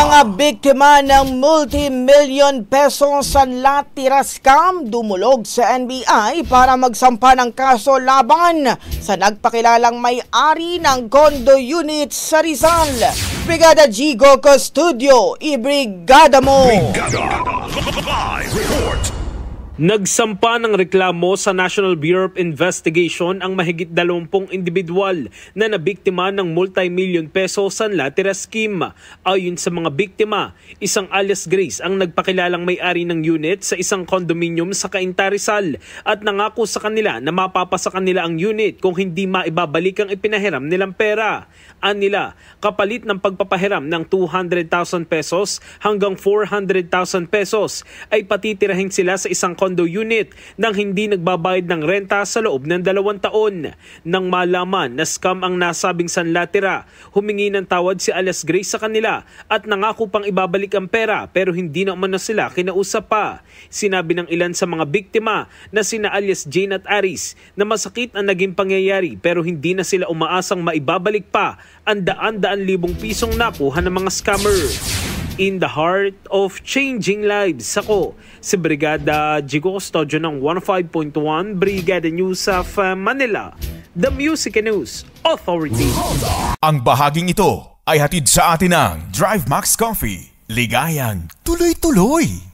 Mga biktima ng multi-million peso sanlatira scam dumulog sa NBI para magsampa ng kaso laban sa nagpakilalang may-ari ng condo unit sa Rizal. Brigada Jigo Custodio, ibrigada mo! Live report! Nagsampa ng reklamo sa National Bureau of Investigation ang mahigit 20 individual na nabiktima ng multi-million peso sanlatira scheme. Ayon sa mga biktima, isang alias Grace ang nagpakilalang may-ari ng unit sa isang condominium sa Cainta, Rizal at nangako sa kanila na mapapasa kanila ang unit kung hindi maibabalik ang ipinahiram nilang pera. Anila, kapalit ng pagpapahiram ng 200,000 pesos hanggang 400,000 pesos ay patitirahin sila sa isang condo unit nang hindi nagbabayad ng renta sa loob ng 2 taon. Nang malaman na scam ang nasabing sanlatira, humingi ng tawad si alias Grace sa kanila at nangako pang ibabalik ang pera pero hindi na umano sila kinausap pa. Sinabi ng ilan sa mga biktima na sina alias Jane at Aris na masakit ang naging pangyayari pero hindi na sila umaasang maibabalik pa ang daan-daan libong pisong nakuha ng mga scammer. In the heart of changing lives, ako si Brigada Jigo Custodio ng 105.1 Brigada News of Manila, the Music and News Authority. Ang bahaging ito ay hatid sa atin ng Drive Max Coffee. Ligayang tuloy-tuloy!